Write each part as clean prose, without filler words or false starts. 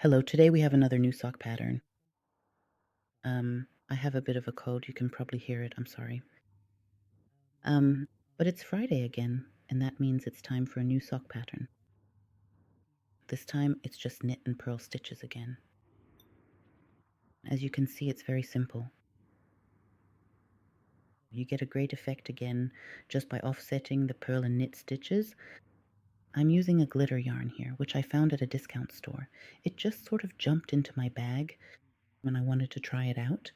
Hello, today we have another new sock pattern. I have a bit of a cold, you can probably hear it, I'm sorry. But it's Friday again, and that means it's time for a new sock pattern. This time it's just knit and purl stitches again. As you can see, it's very simple. You get a great effect again just by offsetting the purl and knit stitches. I'm using a glitter yarn here, which I found at a discount store. It just sort of jumped into my bag when I wanted to try it out.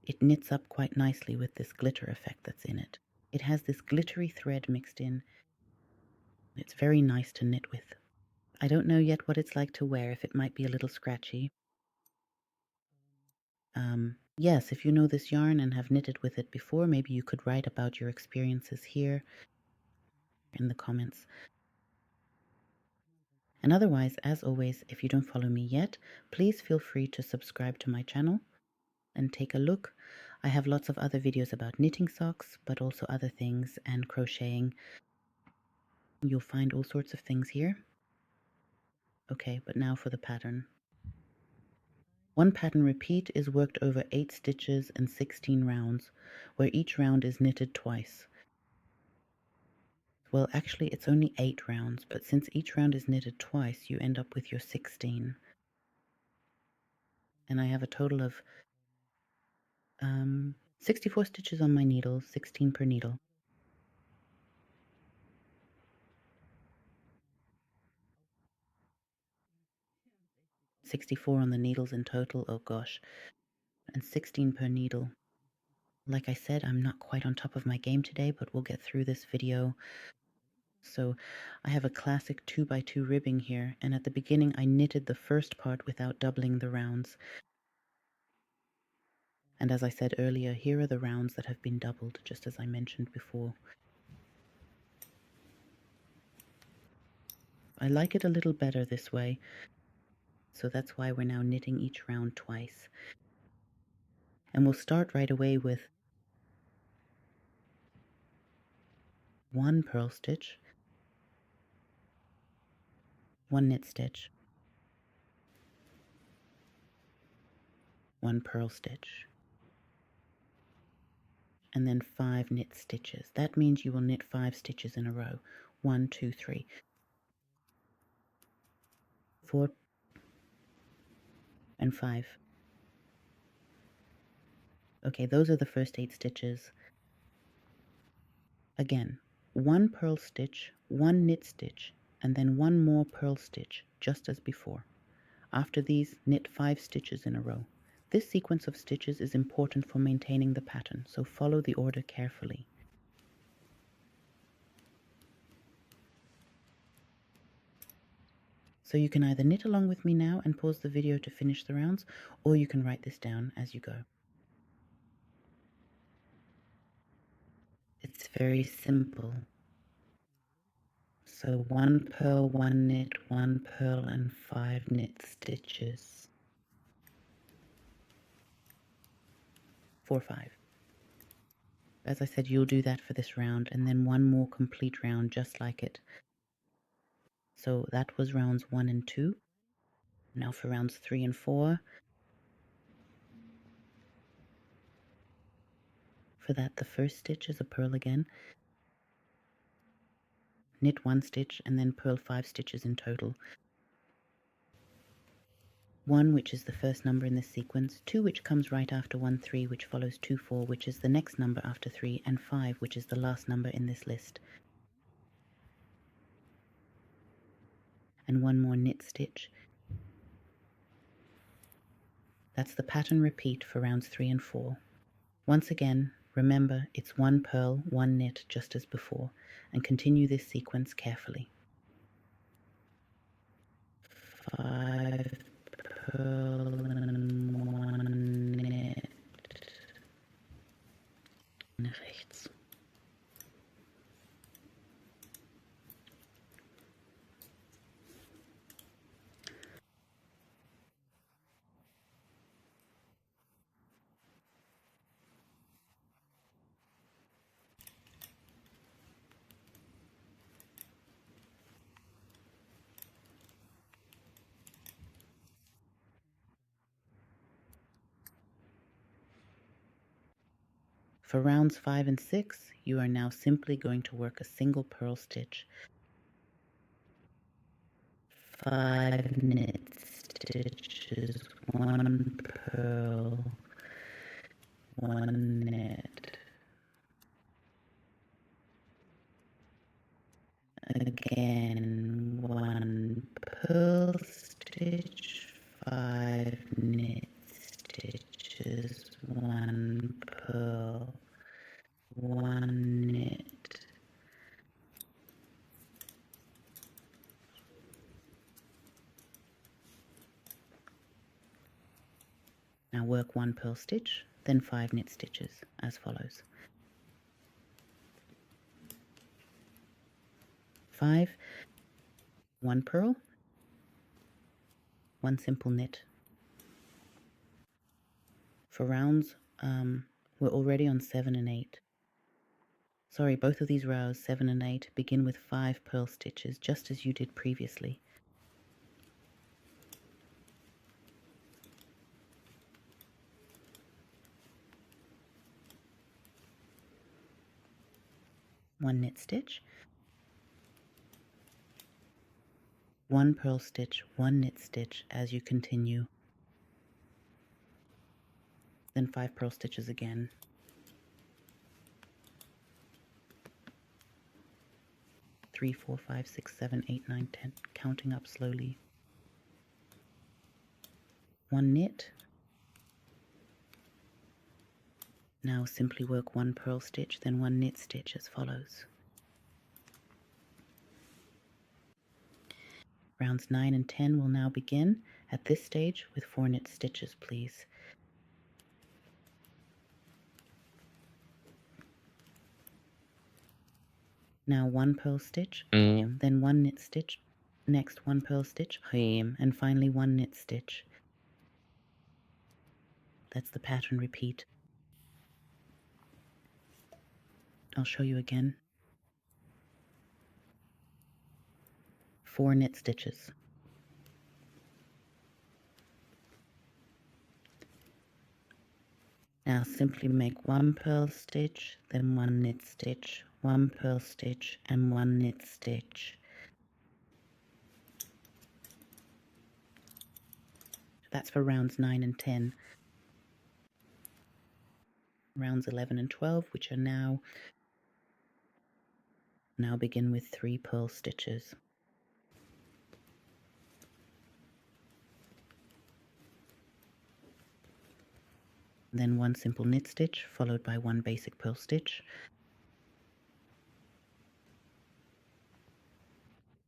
It knits up quite nicely with this glitter effect that's in it. It has this glittery thread mixed in. It's very nice to knit with. I don't know yet what it's like to wear, if it might be a little scratchy. Yes, if you know this yarn and have knitted with it before, maybe you could write about your experiences here in the comments. And otherwise, as always, if you don't follow me yet, please feel free to subscribe to my channel and take a look. I have lots of other videos about knitting socks, but also other things, and crocheting. You'll find all sorts of things here. Okay, but now for the pattern. One pattern repeat is worked over 8 stitches and 16 rounds, where each round is knitted twice. Well, actually it's only 8 rounds, but since each round is knitted twice, you end up with your 16. And I have a total of 64 stitches on my needle, 16 per needle. $64 on the needles in total, oh gosh, and 16 per needle. Like I said, I'm not quite on top of my game today, but we'll get through this video. So I have a classic 2x2 ribbing here, and at the beginning I knitted the first part without doubling the rounds. And as I said earlier, here are the rounds that have been doubled, just as I mentioned before. I like it a little better this way, so that's why we're now knitting each round twice. And we'll start right away with one purl stitch, one knit stitch, one purl stitch, and then 5 knit stitches. That means you will knit 5 stitches in a row. 1, 2, 3, 4, and 5. Okay, those are the first 8 stitches. Again, 1 purl stitch, 1 knit stitch, and then 1 more purl stitch, just as before. After these, knit 5 stitches in a row. This sequence of stitches is important for maintaining the pattern, so follow the order carefully. So you can either knit along with me now and pause the video to finish the rounds, or you can write this down as you go. It's very simple. So 1 purl, 1 knit, 1 purl, and 5 knit stitches. 4, 5. As I said, you'll do that for this round, and then 1 more complete round just like it. So that was rounds 1 and 2. Now for rounds 3 and 4. For that, the first stitch is a purl again. Knit 1 stitch and then purl 5 stitches in total. 1, which is the first number in this sequence, 2, which comes right after 1, 3, which follows 2, 4, which is the next number after 3, and 5, which is the last number in this list. And 1 more knit stitch. That's the pattern repeat for rounds 3 and 4. Once again, remember it's 1 purl, 1 knit, just as before, and continue this sequence carefully. 5 purl and 1 knit. Rechts. For rounds 5 and 6, you are now simply going to work a single purl stitch, 5 knit stitches, 1 purl, 1 knit, again 1 purl stitch, 5 knit stitches, 1 purl, 1 knit, now work 1 purl stitch, then 5 knit stitches as follows. 5, 1 purl, 1 simple knit. For rounds, we're already on 7 and 8. Sorry, both of these rows, 7 and 8, begin with 5 purl stitches, just as you did previously. One knit stitch, 1 purl stitch, 1 knit stitch as you continue, then 5 purl stitches again. 3, 4, 5, 6, 7, 8, 9, 10, counting up slowly. 1 knit. Now simply work 1 purl stitch, then 1 knit stitch as follows. Rounds 9 and 10 will now begin at this stage with 4 knit stitches, please. Now 1 purl stitch, then 1 knit stitch, next 1 purl stitch, and finally 1 knit stitch. That's the pattern repeat. I'll show you again. 4 knit stitches. Now simply make 1 purl stitch, then 1 knit stitch, 1 purl stitch, and 1 knit stitch. That's for rounds 9 and 10. Rounds 11 and 12, which are now begin with 3 purl stitches. Then 1 simple knit stitch, followed by 1 basic purl stitch,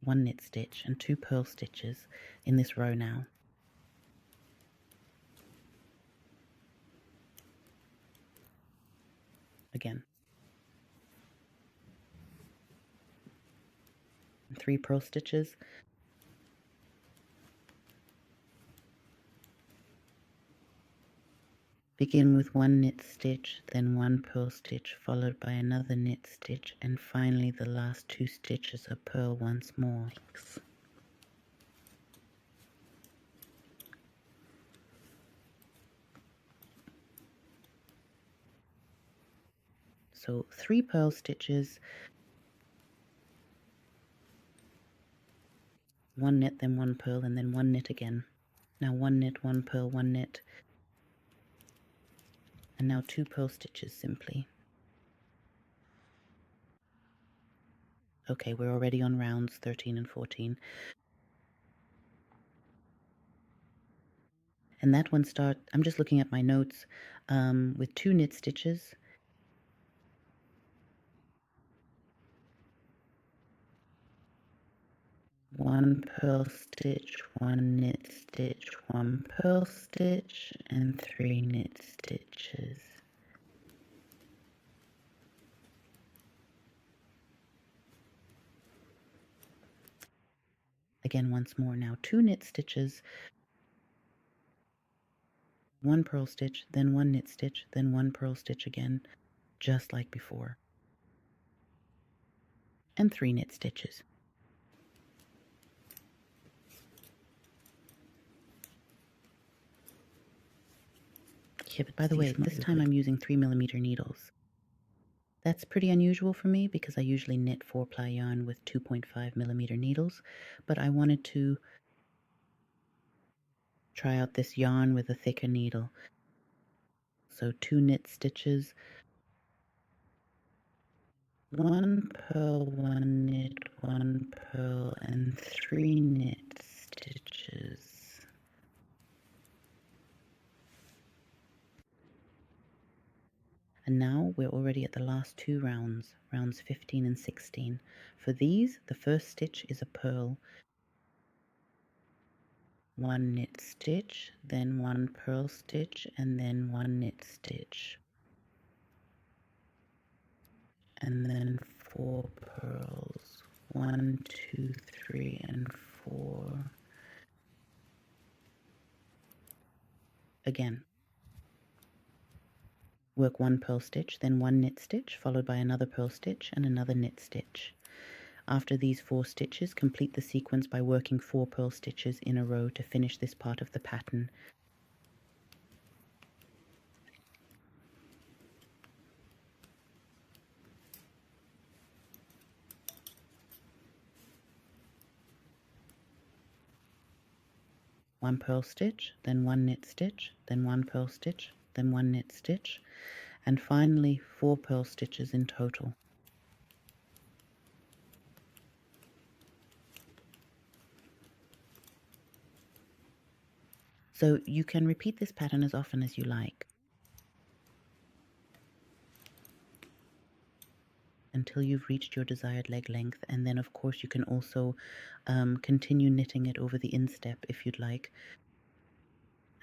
1 knit stitch, and 2 purl stitches in this row now. Again. 3 purl stitches, begin with 1 knit stitch, then 1 purl stitch, followed by another knit stitch, and finally the last 2 stitches of purl once more. So 3 purl stitches, 1 knit, then 1 purl, and then 1 knit again. Now 1 knit, 1 purl, 1 knit, and now 2 purl stitches simply. Okay, we're already on rounds 13 and 14. And that one I'm just looking at my notes, with 2 knit stitches, 1 purl stitch, 1 knit stitch, 1 purl stitch, and 3 knit stitches. Again, once more now, 2 knit stitches, 1 purl stitch, then 1 knit stitch, then 1 purl stitch again, just like before, and 3 knit stitches. Yeah, but by the way, this time I'm using 3mm needles. That's pretty unusual for me because I usually knit 4-ply yarn with 2.5mm needles, but I wanted to try out this yarn with a thicker needle. So 2 knit stitches, 1 purl, 1 knit, 1 purl, and 3 knit stitches. And now we're already at the last 2 rounds, rounds 15 and 16. For these, the first stitch is a purl. 1 knit stitch, then 1 purl stitch, and then 1 knit stitch. And then 4 purls. 1, 2, 3, and 4. Again. Work 1 purl stitch, then 1 knit stitch, followed by another purl stitch and another knit stitch. After these 4 stitches, complete the sequence by working 4 purl stitches in a row to finish this part of the pattern. One purl stitch, then 1 knit stitch, then 1 purl stitch, then 1 knit stitch, and finally 4 purl stitches in total. So you can repeat this pattern as often as you like until you've reached your desired leg length, and then of course you can also continue knitting it over the instep if you'd like.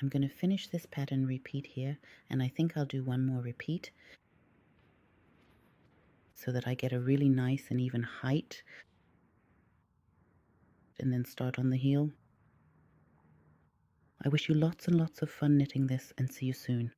I'm going to finish this pattern repeat here, and I think I'll do one more repeat so that I get a really nice and even height, and then start on the heel. I wish you lots and lots of fun knitting this, and see you soon.